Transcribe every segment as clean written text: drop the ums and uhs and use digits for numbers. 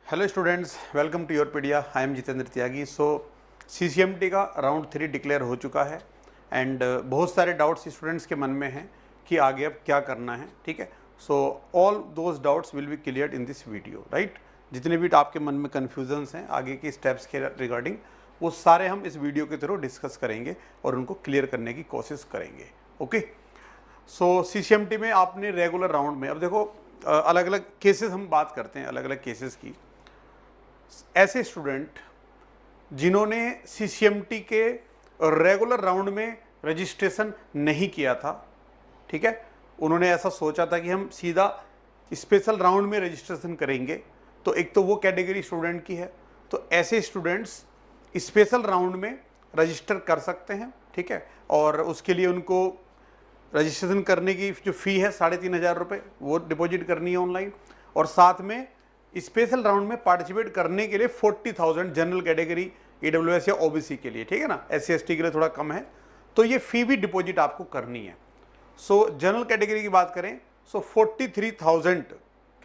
Hello students, welcome to Yourpedia. I am Jitendra Tyagi. So CCMT का round 3 declare हो चुका है एंड बहुत सारे डाउट्स स्टूडेंट्स के मन में हैं कि आगे अब क्या करना है। ठीक है, so all those doubts will be clear in this video, right. जितने भी आपके मन में कन्फ्यूजन्स हैं आगे की स्टेप्स के रिगार्डिंग, वो सारे हम इस वीडियो के थ्रू डिस्कस करेंगे और उनको क्लियर करने की कोशिश करेंगे। ओके, सो सीसीएमटी में आपने रेगुलर राउंड में, अब देखो अलग अलग केसेस हम बात करते हैं, अलग अलग केसेस की। ऐसे स्टूडेंट जिन्होंने सीसीएमटी के रेगुलर राउंड में रजिस्ट्रेशन नहीं किया था, ठीक है, उन्होंने ऐसा सोचा था कि हम सीधा स्पेशल राउंड में रजिस्ट्रेशन करेंगे, तो एक तो वो कैटेगरी स्टूडेंट की है। तो ऐसे स्टूडेंट्स स्पेशल राउंड में रजिस्टर कर सकते हैं, ठीक है, और उसके लिए उनको रजिस्ट्रेशन करने की जो फ़ी है 3,500 रुपये वो डिपॉजिट करनी है ऑनलाइन, और साथ में स्पेशल राउंड में पार्टिसिपेट करने के लिए 40,000 जनरल कैटेगरी, ईडब्ल्यूएस या ओबीसी के लिए, ठीक है ना, एससी एसटी के लिए थोड़ा कम है, तो ये फ़ी भी डिपॉजिट आपको करनी है। सो जनरल कैटेगरी की बात करें सो 43,000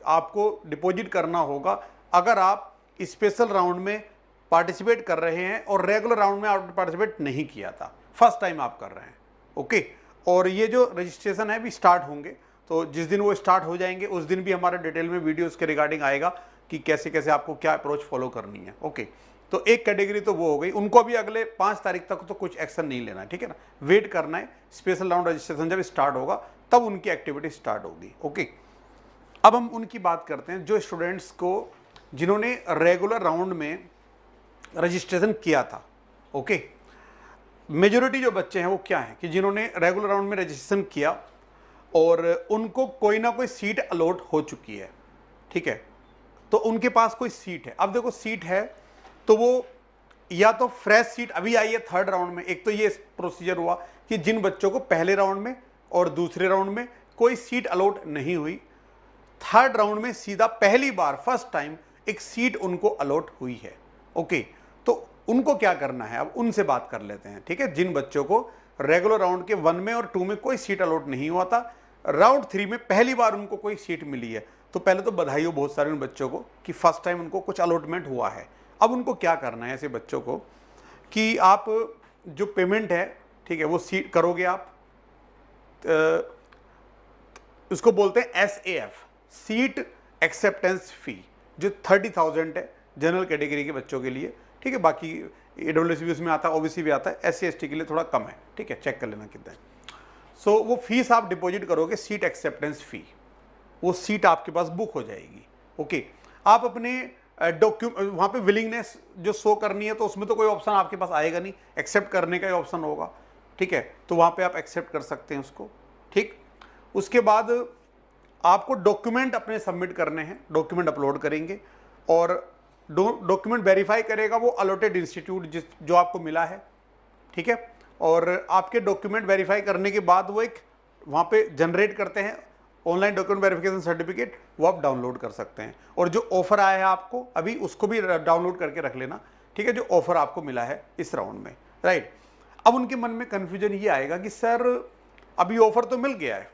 आपको डिपॉजिट करना होगा अगर आप स्पेशल राउंड में पार्टिसिपेट कर रहे हैं और रेगुलर राउंड में आपने पार्टिसिपेट नहीं किया था, फर्स्ट टाइम आप कर रहे हैं। ओके, और ये जो रजिस्ट्रेशन है भी स्टार्ट होंगे, तो जिस दिन वो स्टार्ट हो जाएंगे उस दिन भी हमारा डिटेल में वीडियो उसके रिगार्डिंग आएगा कि कैसे कैसे आपको क्या अप्रोच फॉलो करनी है। ओके, तो एक कैटेगरी तो वो हो गई, उनको अभी अगले 5 तारीख तक तो कुछ एक्शन नहीं लेना है, ठीक है ना, वेट करना है। स्पेशल राउंड रजिस्ट्रेशन जब स्टार्ट होगा तब उनकी एक्टिविटी स्टार्ट होगी। ओके, अब हम उनकी बात करते हैं जो स्टूडेंट्स को जिन्होंने रेगुलर राउंड में रजिस्ट्रेशन किया था। ओके, मेजोरिटी जो बच्चे हैं वो क्या है कि जिन्होंने रेगुलर राउंड में रजिस्ट्रेशन किया और उनको कोई ना कोई सीट अलॉट हो चुकी है, ठीक है, तो उनके पास कोई सीट है। अब देखो सीट है तो वो या तो फ्रेश सीट अभी आई है थर्ड राउंड में, एक तो ये प्रोसीजर हुआ कि जिन बच्चों को पहले राउंड में और दूसरे राउंड में कोई सीट अलॉट नहीं हुई, थर्ड राउंड में सीधा पहली बार फर्स्ट टाइम एक सीट उनको अलॉट हुई है। ओके, तो उनको क्या करना है, अब उनसे बात कर लेते हैं, ठीक है। जिन बच्चों को रेगुलर राउंड के 1 में और 2 में कोई सीट अलॉट नहीं हुआ था, राउंड 3 में पहली बार उनको कोई सीट मिली है, तो पहले तो बधाई हो बहुत सारे उन बच्चों को कि फर्स्ट टाइम उनको कुछ अलॉटमेंट हुआ है। अब उनको क्या करना है ऐसे बच्चों को कि आप जो पेमेंट है, ठीक है, वो सीट करोगे आप, उसको बोलते हैं SAF, सीट एक्सेप्टेंस फ़ी, जो 30,000 है जनरल कैटेगरी के बच्चों के लिए, ठीक है। बाकी ईडब्ल्यूएस भी उसमें आता है, ओबीसी भी आता है, एससी एसटी के लिए थोड़ा कम है, ठीक है, चेक कर लेना कितना है। सो वो फीस आप डिपॉजिट करोगे, सीट एक्सेप्टेंस फ़ी, वो सीट आपके पास बुक हो जाएगी। ओके, आप अपने डॉक्यूमेंट वहाँ पे विलिंगनेस जो शो करनी है, तो उसमें तो कोई ऑप्शन आपके पास आएगा नहीं, एक्सेप्ट करने का ही ऑप्शन होगा, ठीक है, तो वहाँ पे आप एक्सेप्ट कर सकते हैं उसको, ठीक। उसके बाद आपको डॉक्यूमेंट अपने सबमिट करने हैं, डॉक्यूमेंट अपलोड करेंगे और डॉक्यूमेंट वेरीफाई करेगा वो अलॉटेड इंस्टीट्यूट जो आपको मिला है, ठीक है। और आपके डॉक्यूमेंट वेरीफाई करने के बाद वो एक वहाँ पे जनरेट करते हैं ऑनलाइन डॉक्यूमेंट वेरिफिकेशन सर्टिफिकेट, वो आप डाउनलोड कर सकते हैं। और जो ऑफर आया है आपको अभी, उसको भी डाउनलोड करके रख लेना, ठीक है, जो ऑफर आपको मिला है इस राउंड में, राइट। अब उनके मन में कन्फ्यूजन ये आएगा कि सर अभी ऑफर तो मिल गया है,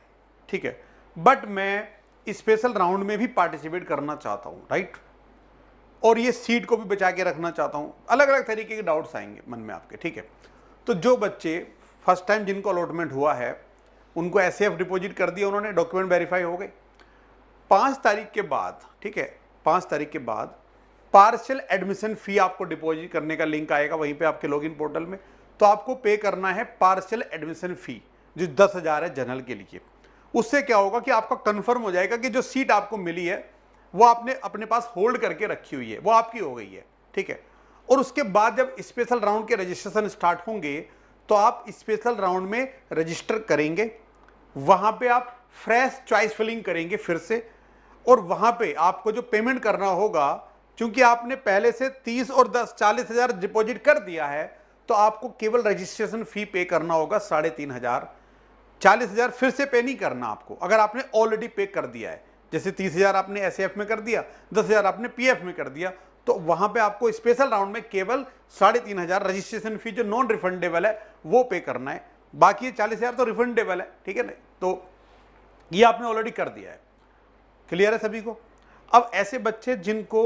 ठीक है, बट मैं स्पेशल राउंड में भी पार्टिसिपेट करना चाहता हूँ, राइट, और ये सीट को भी बचा के रखना चाहता हूँ। अलग अलग तरीके के डाउट्स आएंगे मन में आपके, ठीक है। तो जो बच्चे फर्स्ट टाइम जिनको अलॉटमेंट हुआ है उनको SAF डिपॉजिट कर दिया उन्होंने, डॉक्यूमेंट वेरीफाई हो गए, 5 तारीख के बाद, ठीक है, 5 तारीख के बाद पार्शियल एडमिशन फ़ी आपको डिपॉजिट करने का लिंक आएगा वहीं पे आपके लॉगिन पोर्टल में, तो आपको पे करना है पार्शियल एडमिशन फ़ी जो 10,000 है जनरल के लिए। उससे क्या होगा कि आपका कन्फर्म हो जाएगा कि जो सीट आपको मिली है वो आपने अपने पास होल्ड करके रखी हुई है, वो आपकी हो गई है, ठीक है। और उसके बाद जब स्पेशल राउंड के रजिस्ट्रेशन स्टार्ट होंगे तो आप स्पेशल राउंड में रजिस्टर करेंगे, वहां पे आप फ्रेश चॉइस फिलिंग करेंगे फिर से, और वहां पे आपको जो पेमेंट करना होगा, क्योंकि आपने पहले से 30 और 10 40,000 डिपॉजिट कर दिया है, तो आपको केवल रजिस्ट्रेशन फी पे करना होगा 3,500। 40,000 फिर से पे नहीं करना आपको, अगर आपने ऑलरेडी पे कर दिया है। जैसे 30,000 आपने SAF में कर दिया, 10,000 आपने PF में कर दिया, तो वहां पे आपको स्पेशल राउंड में केवल 3,500 रजिस्ट्रेशन फी जो नॉन रिफंडेबल है वो पे करना है, बाकी 40,000 तो रिफंडेबल है, ठीक है ना। तो ये आपने ऑलरेडी कर दिया है, क्लियर है सभी को। अब ऐसे बच्चे जिनको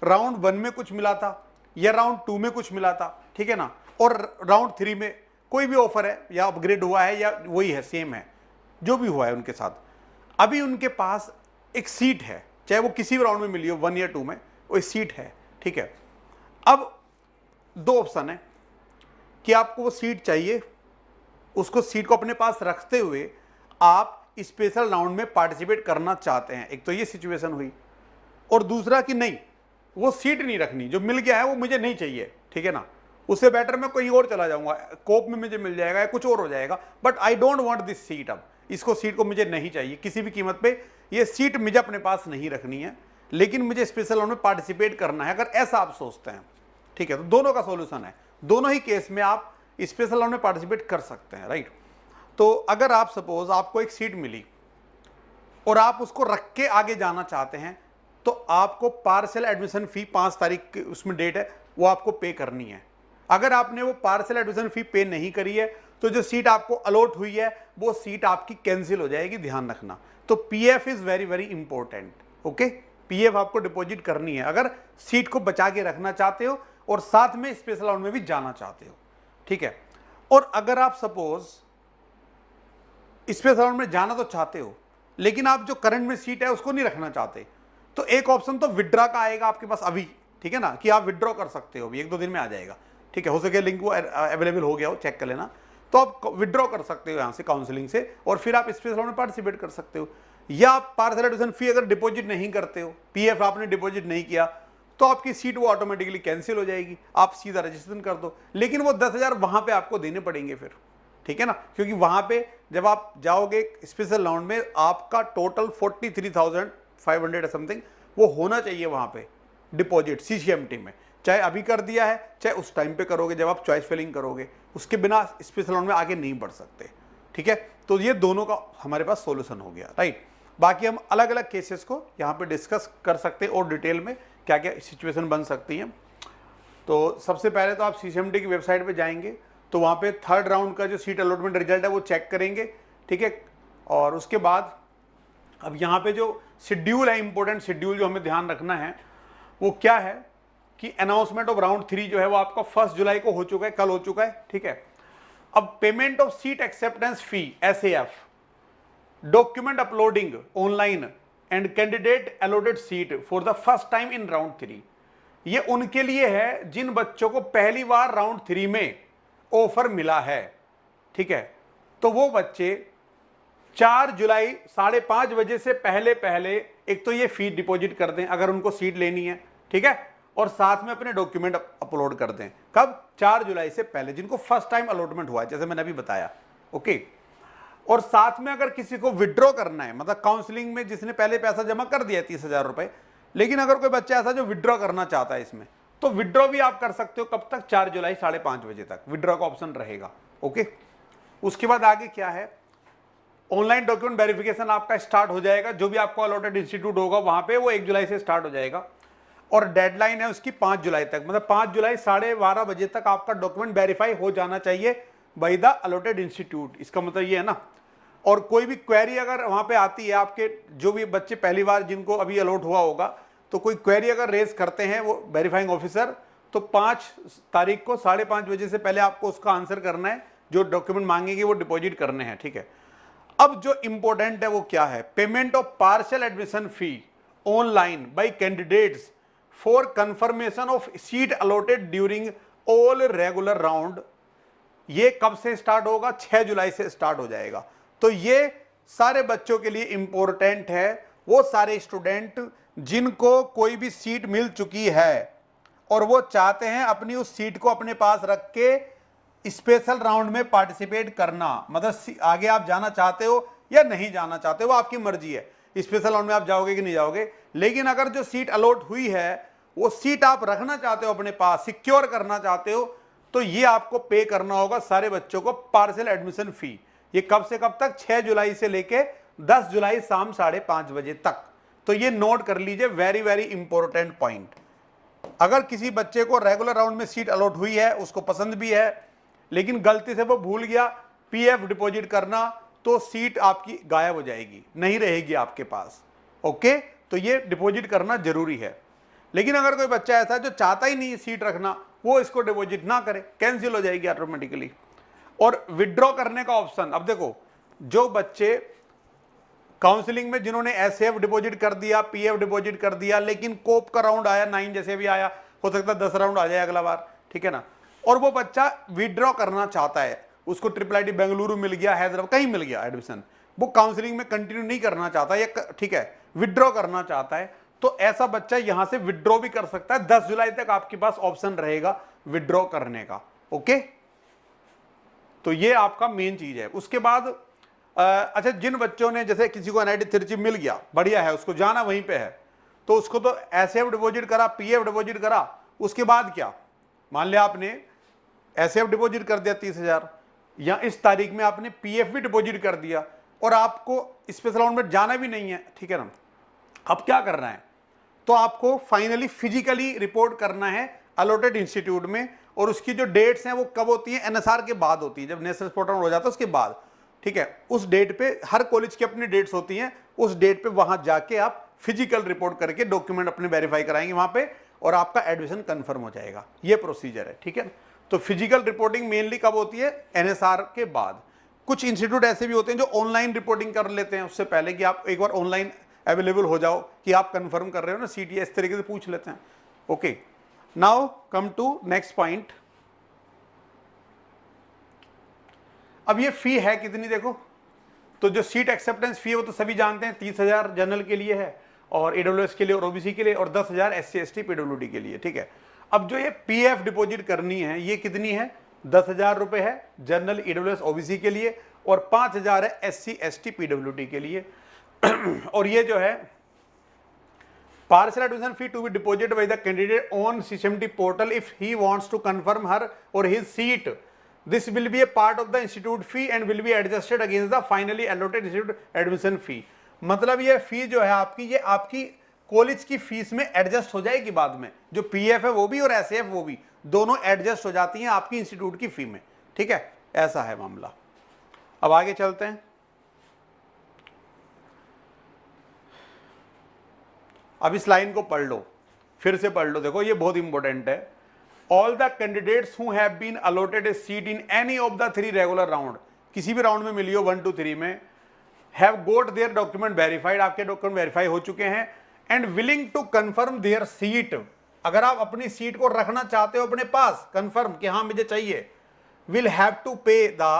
राउंड 1 में कुछ मिला था या राउंड 2 में कुछ मिला था, ठीक है ना, और राउंड 3 में कोई भी ऑफर है या अपग्रेड हुआ है या वही है, सेम है, जो भी हुआ है उनके साथ, अभी उनके पास एक सीट है, चाहे वो किसी भी राउंड में मिली हो 1 या 2 में, वो एक सीट है, ठीक है। अब 2 ऑप्शन है कि आपको वो सीट चाहिए, उसको सीट को अपने पास रखते हुए आप स्पेशल राउंड में पार्टिसिपेट करना चाहते हैं, एक तो ये सिचुएशन हुई, और दूसरा कि नहीं, वो सीट नहीं रखनी, जो मिल गया है वो मुझे नहीं चाहिए, ठीक है ना, उससे बेटर मैं कहीं और चला जाऊंगा, कोप में मुझे मिल जाएगा या कुछ और हो जाएगा, but I don't want this seat. अब इसको सीट को मुझे नहीं चाहिए किसी भी कीमत पे, ये सीट मुझे अपने पास नहीं रखनी है, लेकिन मुझे स्पेशल राउंड में पार्टिसिपेट करना है, अगर ऐसा आप सोचते हैं, ठीक है, तो दोनों का सॉल्यूशन है, दोनों ही केस में आप स्पेशल राउंड में पार्टिसिपेट कर सकते हैं, राइट। तो अगर आप सपोज आपको एक सीट मिली और आप उसको रख के आगे जाना चाहते हैं, तो आपको पार्शियल एडमिशन फी 5 तारीख की उसमें डेट है, वो आपको पे करनी है। अगर आपने वो पार्शियल एडमिशन फी पे नहीं करी है, तो जो सीट आपको अलॉट हुई है वो सीट आपकी कैंसिल हो जाएगी, ध्यान रखना। तो PF is very very important, okay, PF आपको डिपॉजिट करनी है अगर सीट को बचा के रखना चाहते हो और साथ में स्पेशल राउंड में भी जाना चाहते हो, ठीक है। और अगर आप सपोज स्पेशल राउंड में जाना तो चाहते हो, लेकिन आप जो करंट में सीट है उसको नहीं रखना चाहते, तो एक ऑप्शन तो विड्रॉ का आएगा आपके पास अभी, ठीक है ना, कि आप विड्रॉ कर सकते हो, अभी 1-2 दिन में आ जाएगा, ठीक है, हो सके लिंक वो अवेलेबल हो गया हो, चेक कर लेना, तो आप विड्रॉ कर सकते हो यहाँ से काउंसलिंग से, और फिर आप स्पेशल राउंड में पार्टिसिपेट कर सकते हो। या आप पार्शियल एडमिशन फी अगर डिपॉजिट नहीं करते हो, पीएफ आपने डिपॉजिट नहीं किया, तो आपकी सीट वो ऑटोमेटिकली कैंसिल हो जाएगी, आप सीधा रजिस्ट्रेशन कर दो, लेकिन वो 10,000 वहां पे आपको देने पड़ेंगे फिर, ठीक है ना, क्योंकि वहां पे जब आप जाओगे स्पेशल राउंड में आपका टोटल 43,500 समथिंग वो होना चाहिए वहां पे डिपॉजिट सीसीएमटी में, चाहे अभी कर दिया है चाहे उस टाइम पे करोगे जब आप चॉइस फिलिंग करोगे, उसके बिना स्पेशल राउंड में आगे नहीं बढ़ सकते, ठीक है। तो ये दोनों का हमारे पास सॉल्यूशन हो गया, राइट। बाकी हम अलग अलग केसेस को यहाँ पे डिस्कस कर सकते हैं और डिटेल में क्या क्या सिचुएशन बन सकती हैं। तो सबसे पहले तो आप सीसीएमटी की वेबसाइट पे जाएंगे, तो वहाँ पे 3rd राउंड का जो सीट अलॉटमेंट रिजल्ट है वो चेक करेंगे, ठीक है। और उसके बाद अब यहाँ पे जो शेड्यूल है, इंपॉर्टेंट शेड्यूल जो हमें ध्यान रखना है वो क्या है कि अनाउंसमेंट ऑफ राउंड 3 जो है वो आपका 1 जुलाई को हो चुका है, कल हो चुका है, ठीक है। अब payment of seat acceptance fee SAF, document uploading online and candidate allotted seat for the first time in round 3, ये उनके लिए है जिन बच्चों को पहली बार राउंड 3 में ऑफर मिला है, ठीक है। तो वो बच्चे 4 जुलाई 5:30 बजे से पहले पहले एक तो ये फी डिपॉजिट कर दें अगर उनको सीट लेनी है, ठीक है, और साथ में अपने डॉक्यूमेंट अपलोड कर दें, कब, 4 जुलाई से पहले, जिनको फर्स्ट टाइम अलॉटमेंट हुआ है, जैसे मैंने अभी बताया, ओके। और साथ में अगर किसी को विड्रॉ करना है, मतलब काउंसलिंग में जिसने पहले पैसा जमा कर दिया है 30,000 रुपए, लेकिन अगर कोई बच्चा ऐसा जो विड्रॉ करना चाहता है इसमें, तो विड्रॉ भी आप कर सकते हो, कब तक, 4 जुलाई 5:30 बजे तक विड्रॉ का ऑप्शन रहेगा, ओके। उसके बाद आगे क्या है, ऑनलाइन डॉक्यूमेंट वेरिफिकेशन आपका स्टार्ट हो जाएगा, जो भी आपको अलॉटेड इंस्टीट्यूट होगा वहां पे वो 1 जुलाई से स्टार्ट हो जाएगा, और डेडलाइन है उसकी 5 जुलाई तक, मतलब 5 जुलाई 12:30 बजे तक आपका डॉक्यूमेंट वेरीफाई हो जाना चाहिए बाय द अलॉटेड इंस्टीट्यूट, इसका मतलब ये है ना। और कोई भी क्वेरी अगर वहां पे आती है, आपके जो भी बच्चे पहली बार जिनको अभी अलॉट हुआ होगा, तो कोई क्वेरी अगर रेज करते हैं वो वेरीफाइंग ऑफिसर, तो 5 तारीख को 5:30 बजे से पहले आपको उसका आंसर करना है, जो डॉक्यूमेंट मांगेंगे वो डिपॉजिट करने हैं, ठीक है। अब जो इंपॉर्टेंट है वो क्या है, payment of partial admission fee online bye candidates for confirmation of seat allotted during all regular round, ये कब से स्टार्ट होगा, 6 जुलाई से स्टार्ट हो जाएगा। तो ये सारे बच्चों के लिए इंपॉर्टेंट है, वो सारे स्टूडेंट जिनको कोई भी सीट मिल चुकी है और वो चाहते हैं अपनी उस सीट को अपने पास रख के स्पेशल राउंड में पार्टिसिपेट करना, मतलब आगे आप जाना चाहते हो या नहीं जाना चाहते हो, वो आपकी मर्जी है, स्पेशल राउंड में आप जाओगे कि नहीं जाओगे, लेकिन अगर जो सीट अलॉट हुई है वो सीट आप रखना चाहते हो अपने पास, सिक्योर करना चाहते हो, तो ये आपको पे करना होगा सारे बच्चों को पार्शियल एडमिशन फी। ये कब से कब तक, 6 जुलाई से लेके 10 जुलाई शाम 5:30 बजे तक। तो ये नोट कर लीजिए, वेरी वेरी इंपॉर्टेंट पॉइंट। अगर किसी बच्चे को रेगुलर राउंड में सीट अलॉट हुई है, उसको पसंद भी है, लेकिन गलती से वो भूल गया पीएफ डिपॉजिट करना, तो सीट आपकी गायब हो जाएगी, नहीं रहेगी आपके पास, ओके। तो ये डिपॉजिट करना जरूरी है। लेकिन अगर कोई बच्चा ऐसा है जो चाहता ही नहीं सीट रखना, वो इसको डिपॉजिट ना करे, कैंसिल हो जाएगी ऑटोमेटिकली। और विड्रॉ करने का ऑप्शन, अब देखो जो बच्चे काउंसलिंग में जिन्होंने एसएफ डिपॉजिट कर दिया, पीएफ डिपॉजिट कर दिया, लेकिन कोप का राउंड आया 9 जैसे भी आया, हो सकता है 10 राउंड आ जाए अगला बार, ठीक है ना, और वो बच्चा विड्रॉ करना चाहता है, उसको ट्रिपल आईटी बेंगलुरु मिल गया, हैदराबाद कहीं मिल गया एडमिशन, वो काउंसलिंग में कंटिन्यू नहीं करना चाहता, या ठीक है विड्रॉ करना चाहता है, तो ऐसा बच्चा यहां से विड्रॉ भी कर सकता है। 10 जुलाई तक आपके पास ऑप्शन रहेगा विड्रॉ करने का। ओके, तो ये आपका मेन चीज है। उसके बाद अच्छा, जिन बच्चों ने, जैसे किसी को एनआईटी तिरुचि मिल गया, बढ़िया है, उसको जाना वहीं पे है, तो उसको तो एसएफ डिपॉजिट करा, पीएफ डिपॉजिट करा, उसके बाद क्या, मान लिया आपने एसएफ डिपॉजिट कर दिया 30,000, या इस तारीख में आपने पीएफ भी डिपॉजिट कर दिया, और आपको स्पेशल राउंड में जाना भी नहीं है, ठीक है ना, अब क्या करना है, तो आपको फाइनली फिजिकली रिपोर्ट करना है अलॉटेड इंस्टीट्यूट में, और उसकी जो डेट्स हैं वो कब होती है, एनएसआर के बाद होती है, जब नेशनल स्पोर्ट राउंड हो जाता है उसके बाद, ठीक है, उस डेट पे हर कॉलेज की अपनी डेट्स होती हैं, उस डेट पे वहां जाके आप फिजिकल रिपोर्ट करके डॉक्यूमेंट अपने वेरीफाई कराएंगे वहां पे, और आपका एडमिशन कंफर्म हो जाएगा। ये प्रोसीजर है, ठीक है। तो फिजिकल रिपोर्टिंग मेनली कब होती है, एनएसआर के बाद। कुछ इंस्टीट्यूट ऐसे भी होते हैं जो ऑनलाइन रिपोर्टिंग कर लेते हैं उससे पहले, कि आप एक बार ऑनलाइन अवेलेबल हो जाओ कि आप कंफर्म कर रहे हो ना सीटी, इस तरीके से पूछ लेते हैं। Okay, now come to next point. अब ये फी है कितनी, देखो, तो जो सीट एक्सेप्टेंस फी है वो तो सभी जानते हैं, 30,000 जनरल के लिए है, और ईडब्ल्यूएस के लिए और ओबीसी के लिए, और 10,000 एससी एसटी पीडब्ल्यूडी के लिए, ठीक है। अब जो ये पीएफ डिपॉजिट करनी है, ये कितनी है, 10,000 रुपए है जनरल, ईडब्ल्यूएस, ओबीसी के लिए, और 5,000 है एससी एसटी पीडब्ल्यूडी के लिए। और ये जो है partial admission fee to be deposited by the candidate on CCMT portal if he wants to confirm her और his seat, this will be a part of the institute fee and will be adjusted against the finally allotted institute admission fee। मतलब ये फी जो है आपकी, ये आपकी college की fees में एडजस्ट हो जाएगी बाद में, जो पीएफ है वो भी और एसएफ वो भी, दोनों एडजस्ट हो जाती हैं आपकी इंस्टीट्यूट की फी में, ठीक है, ऐसा है मामला। अब आगे चलते हैं। अब इस लाइन को पढ़ लो, फिर से पढ़ लो, देखो ये बहुत इंपॉर्टेंट है। All the candidates who have been allotted a seat in any of the 3 regular round, किसी भी राउंड में मिली हो 1, 2, 3 में, have got their document verified, आपके डॉक्यूमेंट वेरीफाई हो चुके हैं, and willing to confirm their seat, अगर आप अपनी सीट को रखना चाहते हो अपने पास कंफर्म कि हाँ मुझे चाहिए, will have to pay the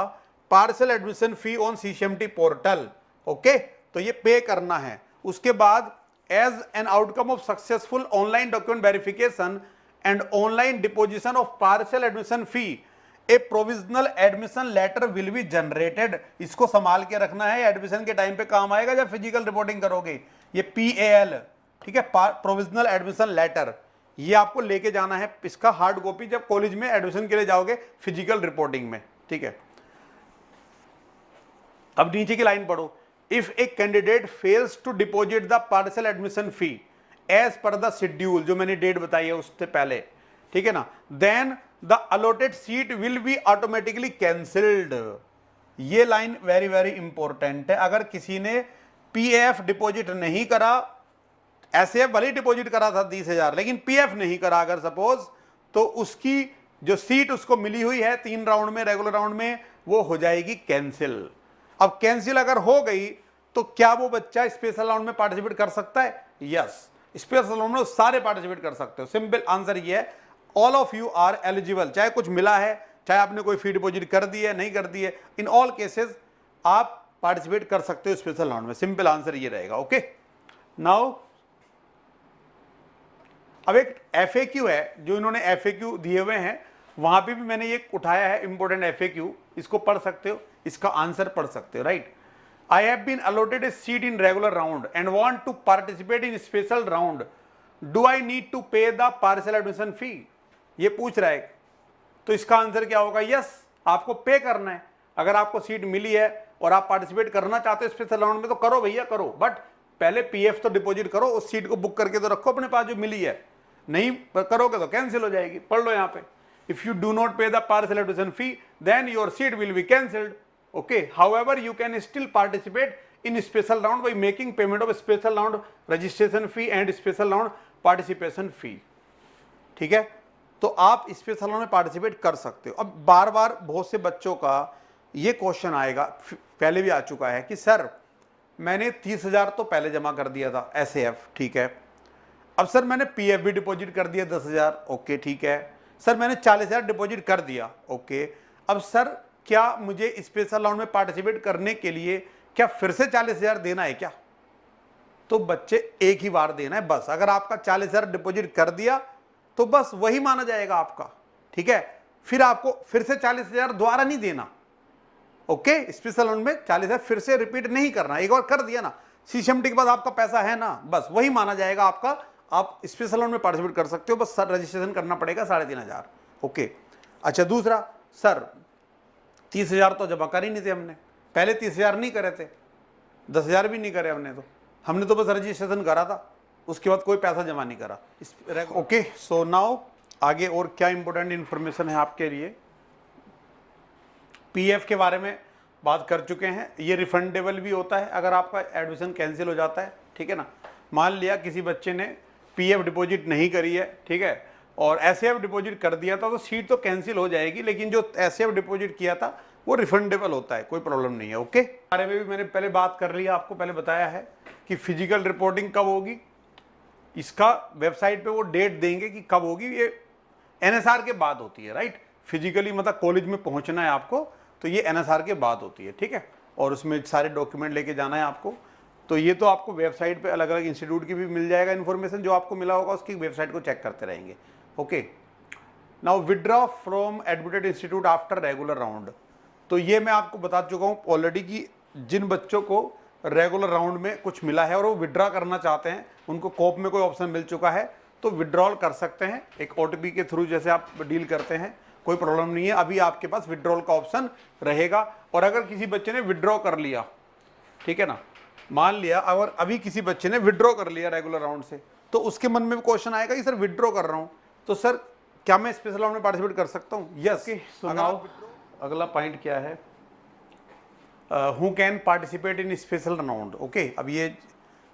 partial admission fee on CCMT portal। Okay, तो ये पे करना है। उसके बाद as an outcome of successful online document verification and online deposition of partial admission fee, a provisional admission letter will be generated। इसको संभाल के रखना है, एडमिशन के टाइम पे काम आएगा जब फिजिकल रिपोर्टिंग करोगे। ये PAL, ठीक है, प्रोविजनल एडमिशन लेटर, ये आपको लेके जाना है, इसका हार्ड कॉपी जब कॉलेज में एडमिशन के लिए जाओगे फिजिकल रिपोर्टिंग में, ठीक है। अब नीचे की लाइन पढ़ो। If a candidate fails to deposit the partial admission fee as per the schedule, जो मैंने डेट बताई है उससे पहले, ठीक है ना, then the allotted seat will be automatically cancelled. ये लाइन वेरी वेरी इंपॉर्टेंट है। अगर किसी ने पीएफ डिपॉजिट नहीं करा, एसएफ भले डिपॉजिट करा था 30,000, लेकिन पीएफ नहीं करा अगर सपोज, तो उसकी जो सीट उसको मिली हुई है 3 राउंड में, रेगुलर राउंड में, वो हो जाएगी कैंसिल। अब कैंसिल अगर हो गई तो क्या वो बच्चा स्पेशल राउंड में पार्टिसिपेट कर सकता है? यस, स्पेशल राउंड में सारे पार्टिसिपेट कर सकते हो। सिंपल आंसर ये है, all of you are eligible. चाहे कुछ मिला है, चाहे आपने कोई फी डिपॉजिट कर दी है, नहीं कर दी है, इन ऑल केसेस आप पार्टिसिपेट कर सकते हो स्पेशल राउंड में। सिंपल आंसर ये रहेगा। ओके, नाउ अब एक FAQ है, जो इन्होंने FAQ दिए हुए हैं, वहां पे भी मैंने ये उठाया है इंपॉर्टेंट FAQ, इसको पढ़ सकते हो, इसका आंसर पढ़ सकते हो। Right, I have been allotted a seat in regular round and want to participate in special round. Do I need to pay the partial admission fee? ये पूछ रहा है, तो इसका आंसर क्या होगा? यस, आपको पे करना है। अगर आपको सीट मिली है और आप पार्टिसिपेट करना चाहते हो स्पेशल राउंड में, तो करो भैया करो, बट पहले पीएफ तो डिपॉजिट करो, उस सीट को बुक करके तो रखो अपने पास जो मिली है। नहीं करोगे तो कैंसिल हो जाएगी। पढ़ लो यहाँ पे, if you do not pay the partial admission fee then your seat will be cancelled. Okay, however you can still participate in special round by making payment of special round registration fee and special round participation fee, ठीक है। तो आप special round में participate कर सकते हो। अब बार बार बहुत से बच्चों का ये क्वेश्चन आएगा, पहले भी आ चुका है कि सर मैंने 30,000 तो पहले जमा कर दिया था SAF, ठीक है। अब सर मैंने PF भी डिपॉजिट कर दिया 10,000, ओके ठीक है। सर मैंने 40,000 डिपॉजिट कर दिया, ओके। अब सर क्या मुझे स्पेशल राउंड में पार्टिसिपेट करने के लिए क्या फिर से 40,000 देना है क्या? तो बच्चे एक ही बार देना है बस। अगर आपका 40,000 डिपॉजिट कर दिया तो बस वही माना जाएगा आपका, ठीक है। फिर आपको फिर से 40,000 दोबारा नहीं देना, ओके। स्पेशल राउंड में 40,000 फिर से रिपीट नहीं करना, एक बार कर दिया ना, CCMT के बाद आपका पैसा है ना, बस वही माना जाएगा आपका। आप स्पेशल राउंड में पार्टिसिपेट कर सकते हो, बस सर रजिस्ट्रेशन करना पड़ेगा 3,500, ओके। अच्छा दूसरा, सर 30,000 तो जमा कर ही नहीं थे हमने, पहले 30,000 नहीं करे थे, 10,000 भी नहीं करे हमने तो बस रजिस्ट्रेशन करा था, उसके बाद कोई पैसा जमा नहीं करा, ओके। सो नाउ आगे और क्या इंपॉर्टेंट इंफॉर्मेशन है आपके लिए। PF के बारे में बात कर चुके हैं, ये रिफंडेबल भी होता है अगर आपका एडमिशन कैंसिल हो जाता है, ठीक है ना। मान लिया किसी बच्चे ने PF डिपॉजिट नहीं करी है, ठीक है, और SAF डिपॉजिट कर दिया था, तो सीट तो कैंसिल हो जाएगी, लेकिन जो SAF डिपॉजिट किया था वो रिफंडेबल होता है, कोई प्रॉब्लम नहीं है, ओके। बारे में भी मैंने पहले बात कर ली, आपको पहले बताया है कि फिजिकल रिपोर्टिंग कब होगी, इसका वेबसाइट पे वो डेट देंगे कि कब होगी। ये NSR के बाद होती है, राइट। फिजिकली मतलब कॉलेज में पहुंचना है आपको, तो ये NSR के बाद होती है, ठीक है। और उसमें सारे डॉक्यूमेंट लेके जाना है आपको। तो ये तो आपको वेबसाइट पे अलग अलग इंस्टीट्यूट की भी मिल जाएगा इन्फॉर्मेशन, जो आपको मिला होगा उसकी वेबसाइट को चेक करते रहेंगे, okay. Now withdraw from admitted institute after regular round. तो ये मैं आपको बता चुका हूँ ऑलरेडी कि जिन बच्चों को रेगुलर राउंड में कुछ मिला है और वो विड्रॉ करना चाहते हैं, उनको कोप में कोई ऑप्शन मिल चुका है तो विड्रॉल कर सकते हैं, एक OTP के थ्रू जैसे आप डील करते हैं, कोई प्रॉब्लम नहीं है। अभी आपके पास विड्रॉल का ऑप्शन रहेगा। और अगर किसी बच्चे ने विड्रॉ कर लिया, ठीक है ना, मान लिया अगर अभी किसी बच्चे ने विड्रॉ कर लिया रेगुलर राउंड से, तो उसके मन में क्वेश्चन आएगा कि सर विड्रॉ कर रहा हूँ, तो सर क्या मैं स्पेशल राउंड में पार्टिसिपेट कर सकता हूँ? यस। अगला पॉइंट क्या है, who can participate in special round, okay. अब ये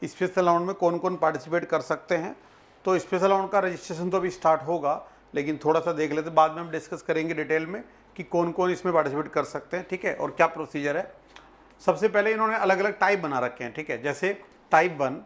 स्पेशल राउंड में कौन कौन पार्टिसिपेट कर सकते हैं। तो स्पेशल राउंड का रजिस्ट्रेशन तो अभी स्टार्ट होगा, लेकिन थोड़ा सा देख लेते, बाद में हम डिस्कस करेंगे डिटेल में कि कौन कौन इसमें पार्टिसिपेट कर सकते हैं, ठीक है, और क्या प्रोसीजर है। सबसे पहले इन्होंने अलग अलग टाइप बना रखे हैं, ठीक है। जैसे type 1,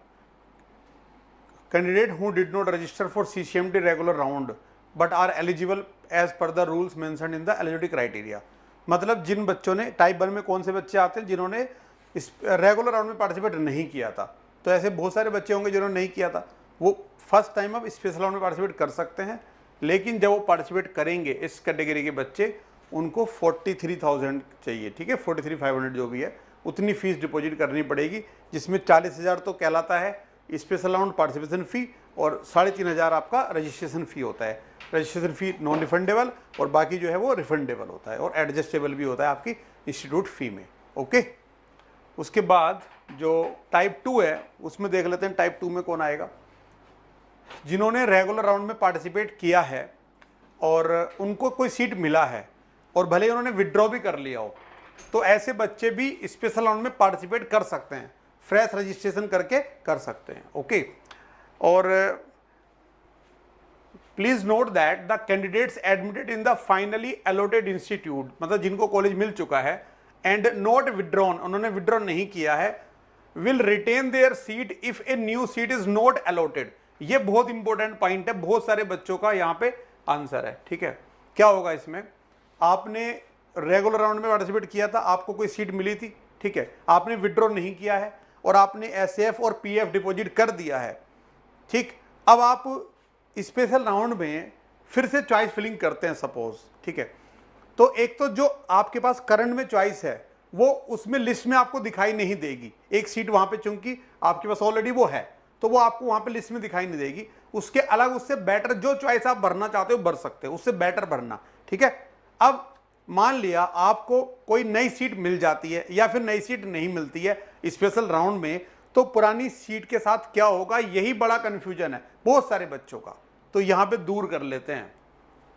candidate who did not register for CCMT regular round but are eligible as per the rules mentioned in the eligibility criteria. मतलब जिन बच्चों ने, टाइप 1 में कौन से बच्चे आते हैं, जिन्होंने इस रेगुलर राउंड में पार्टिसिपेट नहीं किया था। तो ऐसे बहुत सारे बच्चे होंगे जिन्होंने नहीं किया था, वो फर्स्ट टाइम अब स्पेशल राउंड में पार्टिसिपेट कर सकते हैं। लेकिन जब वो पार्टिसिपेट करेंगे, इस कैटेगरी के बच्चे, उनको 43,000 चाहिए, ठीक है, 43,500 जो भी है, उतनी फीस डिपॉजिट करनी पड़ेगी, जिसमें 40,000 तो कहलाता है स्पेशल राउंड पार्टिसिपेशन फ़ी और 3,500 आपका रजिस्ट्रेशन फ़ी होता है। रजिस्ट्रेशन फ़ी नॉन रिफंडेबल और बाकी जो है वो रिफंडेबल होता है और एडजस्टेबल भी होता है आपकी इंस्टीट्यूट फ़ी में, ओके। उसके बाद जो टाइप 2 है उसमें देख लेते हैं टाइप 2 में कौन आएगा। जिन्होंने रेगुलर राउंड में पार्टिसिपेट किया है और उनको कोई सीट मिला है और भले ही उन्होंने विड्रॉ भी कर लिया हो, तो ऐसे बच्चे भी स्पेशल राउंड में पार्टिसिपेट कर सकते हैं, फ्रेश रजिस्ट्रेशन करके कर सकते हैं, ओके। और please note that the candidates admitted in the finally allotted institute, मतलब जिनको कॉलेज मिल चुका है, एंड नॉट विड्रॉन, उन्होंने विड्रॉ नहीं किया है, will retain their seat if a new seat is not allotted. ये बहुत इंपॉर्टेंट पॉइंट है, बहुत सारे बच्चों का यहाँ पे आंसर है, ठीक है। क्या होगा इसमें, आपने रेगुलर राउंड में पार्टिसिपेट किया था, आपको कोई सीट मिली थी, ठीक है, आपने विड्रॉ नहीं किया है और आपने SAF और PF डिपॉजिट कर दिया है, ठीक। अब आप स्पेशल राउंड में फिर से चॉइस फिलिंग करते हैं सपोज, ठीक है, तो एक तो जो आपके पास करंट में चॉइस है वो उसमें लिस्ट में आपको दिखाई नहीं देगी, एक सीट वहां पे चूंकि आपके पास ऑलरेडी वो है तो वो आपको वहां पे लिस्ट में दिखाई नहीं देगी। उसके अलग उससे बेटर जो चॉइस आप भरना चाहते हो भर सकते हो, उससे बेटर भरना, ठीक है। अब मान लिया आपको कोई नई सीट मिल जाती है या फिर नई सीट नहीं मिलती है स्पेशल राउंड में, तो पुरानी सीट के साथ क्या होगा, यही बड़ा कंफ्यूजन है बहुत सारे बच्चों का, तो यहां पे दूर कर लेते हैं,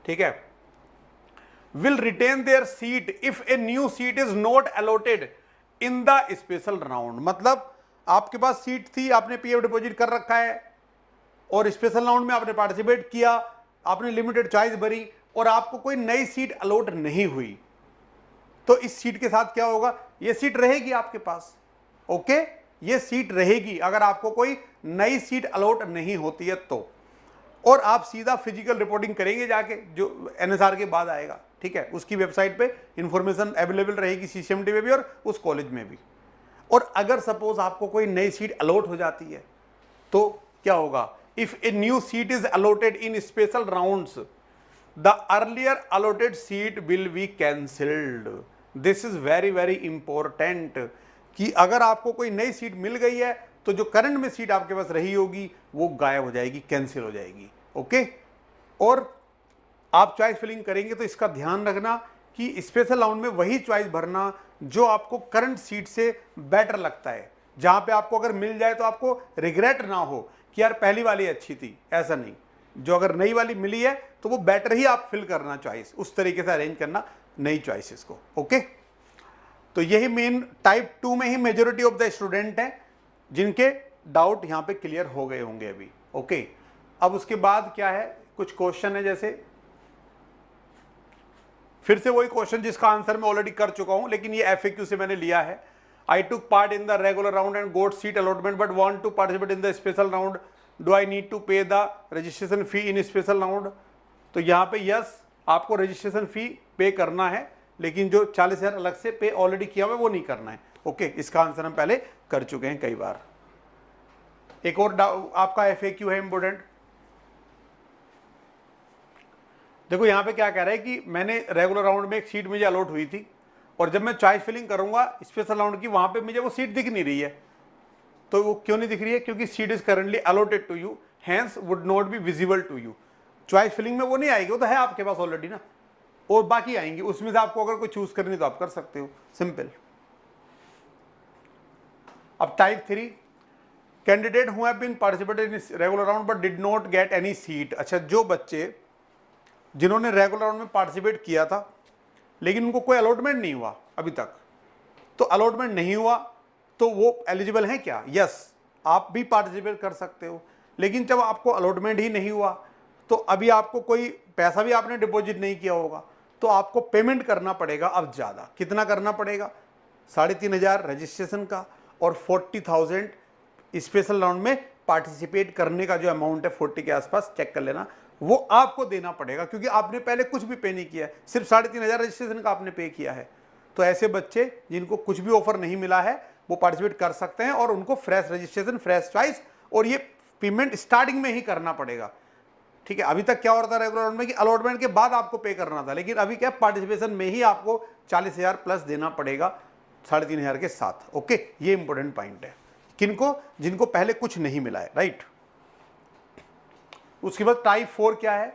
ठीक है। Will retain their seat if a new seat is not allotted in the special round. मतलब आपके पास सीट थी, आपने PF डिपॉजिट कर रखा है, और स्पेशल राउंड में आपने पार्टिसिपेट किया, आपने लिमिटेड चॉइस भरी और आपको कोई नई सीट अलॉट नहीं हुई, तो इस सीट के साथ क्या होगा, ये सीट रहेगी आपके पास। ओके, ये सीट रहेगी अगर आपको कोई नई सीट अलॉट नहीं होती है तो, और आप सीधा फिजिकल रिपोर्टिंग करेंगे जाके, जो एनएसआर के बाद आएगा, ठीक है, उसकी वेबसाइट पे इंफॉर्मेशन अवेलेबल रहेगी सीसीएमटी में भी और उस कॉलेज में भी। और अगर सपोज आपको कोई नई सीट अलॉट हो जाती है तो क्या होगा, if a new seat is allotted in special rounds the earlier allotted seat will be cancelled. This is very very important कि अगर आपको कोई नई सीट मिल गई है तो जो करंट में सीट आपके पास रही होगी वो गायब हो जाएगी, कैंसिल हो जाएगी। ओके, और आप चॉइस फिलिंग करेंगे तो इसका ध्यान रखना कि स्पेशल राउंड में वही चॉइस भरना जो आपको करंट सीट से बेटर लगता है, जहां पे आपको अगर मिल जाए तो आपको रिग्रेट ना हो कि यार पहली वाली अच्छी थी, ऐसा नहीं। जो अगर नई वाली मिली है तो वो बेटर ही आप फिल करना, चॉइस उस तरीके से अरेंज करना नई चॉइसेस को। ओके, तो यही मेन टाइप 2 में ही मेजोरिटी ऑफ द स्टूडेंट हैं जिनके डाउट यहां पे क्लियर हो गए होंगे अभी। ओके, अब उसके बाद क्या है, कुछ क्वेश्चन है, जैसे फिर से वही क्वेश्चन जिसका आंसर मैं ऑलरेडी कर चुका हूं, लेकिन ये एफएक्यू से मैंने लिया है। I took part in the regular round and got seat allotment but want to participate in the special round, do I need to pay the registration fee in special round. तो यहाँ पे yes, आपको registration fee पे करना है, लेकिन जो 40,000 अलग से पे ऑलरेडी किया हुआ है वो नहीं करना है। ओके, इसका आंसर हम पहले कर चुके हैं कई बार। एक और आपका एफएक्यू है इंपोर्टेंट, देखो यहाँ पे क्या कह रहा है कि मैंने रेगुलर राउंड में एक सीट मुझे अलॉट हुई थी और जब मैं चॉइस फिलिंग करूंगा स्पेशल राउंड की, वहां पे मुझे वो सीट दिख नहीं रही है। तो वो क्यों नहीं दिख रही है, क्योंकि seat is currently allotted to you, hence would not be visible to you. Choice filling में वो नहीं आएगी, वो तो है आपके पास ऑलरेडी ना, और बाकी आएंगी, उसमें से आपको अगर कोई चूज करनी तो आप कर सकते हो, सिंपल। अब type 3, candidate who have been participated in regular round but did not get any seat. अच्छा, जो बच्चे जिन्होंने रेगुलर राउंड में पार्टिसिपेट किया था लेकिन उनको कोई अलॉटमेंट नहीं हुआ अभी तक, तो अलॉटमेंट नहीं हुआ तो वो एलिजिबल हैं क्या? यस, आप भी पार्टिसिपेट कर सकते हो, लेकिन जब आपको अलॉटमेंट ही नहीं हुआ तो अभी आपको कोई पैसा भी आपने डिपॉजिट नहीं किया होगा, तो आपको पेमेंट करना पड़ेगा। अब ज़्यादा कितना करना पड़ेगा, 3,500 रजिस्ट्रेशन का और 40,000 स्पेशल राउंड में पार्टिसिपेट करने का जो अमाउंट है 40 के आसपास, चेक कर लेना, वो आपको देना पड़ेगा, क्योंकि आपने पहले कुछ भी पे नहीं किया है, सिर्फ 3,500 रजिस्ट्रेशन का आपने पे किया है। तो ऐसे बच्चे जिनको कुछ भी ऑफर नहीं मिला है वो पार्टिसिपेट कर सकते हैं और उनको फ्रेश रजिस्ट्रेशन, फ्रेश चॉइस, और ये पेमेंट स्टार्टिंग में ही करना पड़ेगा। ठीक है, अभी तक क्या होता था रेगुलर राउंड में कि अलॉटमेंट के बाद आपको पे करना था, लेकिन अभी क्या पार्टिसिपेशन में ही आपको 40,000 प्लस देना पड़ेगा 3,500 के साथ। ओके, ये इंपॉर्टेंट पॉइंट है, किनको, जिनको पहले कुछ नहीं मिला है, राइट। उसके बाद टाइप 4 क्या है,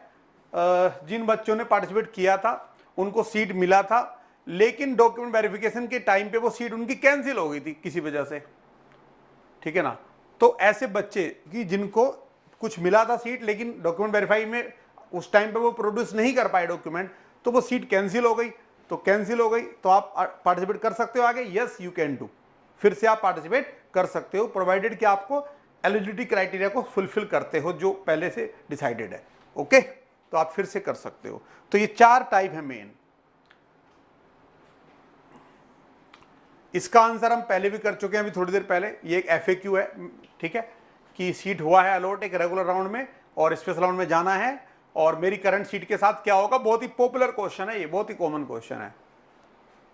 जिन बच्चों ने पार्टिसिपेट किया था उनको सीट मिला था लेकिन डॉक्यूमेंट वेरिफिकेशन के टाइम पे वो सीट उनकी कैंसिल हो गई थी किसी वजह से, ठीक है ना। तो ऐसे बच्चे कि जिनको कुछ मिला था सीट लेकिन डॉक्यूमेंट वेरीफाई में उस टाइम पे वो प्रोड्यूस नहीं कर पाए डॉक्यूमेंट, तो वो सीट कैंसिल हो गई, तो कैंसिल हो गई तो आप पार्टिसिपेट कर सकते हो आगे, यस यू कैन डू, फिर से आप पार्टिसिपेट कर सकते हो, प्रोवाइडेड कि आपको एलिजिबिलिटी क्राइटेरिया को फुलफिल करते हो जो पहले से डिसाइडेड है। ओके, तो आप फिर से कर सकते हो। तो ये 4 टाइप है मेन। इसका आंसर हम पहले भी कर चुके हैं, अभी थोड़ी देर पहले। ये एक एफएक्यू है, ठीक है, कि सीट हुआ है अलॉट एक रेगुलर राउंड में और स्पेशल राउंड में जाना है और मेरी करंट सीट के साथ क्या होगा। बहुत ही पॉपुलर क्वेश्चन है ये, बहुत ही कॉमन क्वेश्चन है,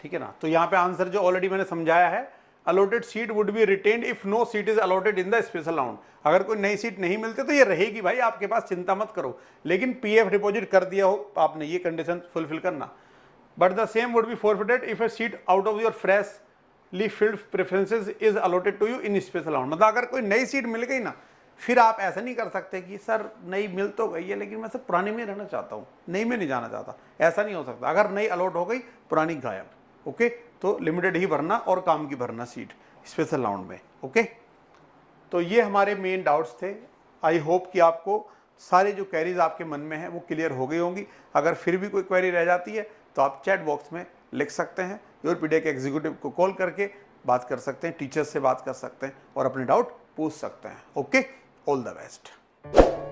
ठीक है ना। तो यहाँ पे आंसर जो ऑलरेडी मैंने समझाया है, allotted seat would be retained if no seat is allotted in the special round. अगर कोई नई सीट नहीं मिलती तो ये रहेगी भाई आपके पास, चिंता मत करो, लेकिन पीएफ डिपॉजिट कर दिया हो आपने, ये कंडीशन फुलफिल करना। But the same would be forfeited if a seat out of your freshly filled preferences is allotted to you in special round. मतलब अगर कोई नई सीट मिल गई ना, फिर आप ऐसा नहीं कर सकते कि सर नई मिल तो गई है लेकिन मैं सर पुरानी में रहना चाहता हूँ, नई में नहीं जाना चाहता, ऐसा नहीं हो सकता। अगर नई अलॉट हो गई, पुरानी गायब। ओके, तो लिमिटेड ही भरना और काम की भरना सीट स्पेशल राउंड में। ओके, तो ये हमारे मेन डाउट्स थे। आई होप कि आपको सारे जो क्वेरीज आपके मन में हैं वो क्लियर हो गई होंगी। अगर फिर भी कोई क्वेरी रह जाती है तो आप चैट बॉक्स में लिख सकते हैं, योरपीडिया के एग्जीक्यूटिव को कॉल करके बात कर सकते हैं, टीचर्स से बात कर सकते हैं और अपने डाउट पूछ सकते हैं। Okay, all the best. है।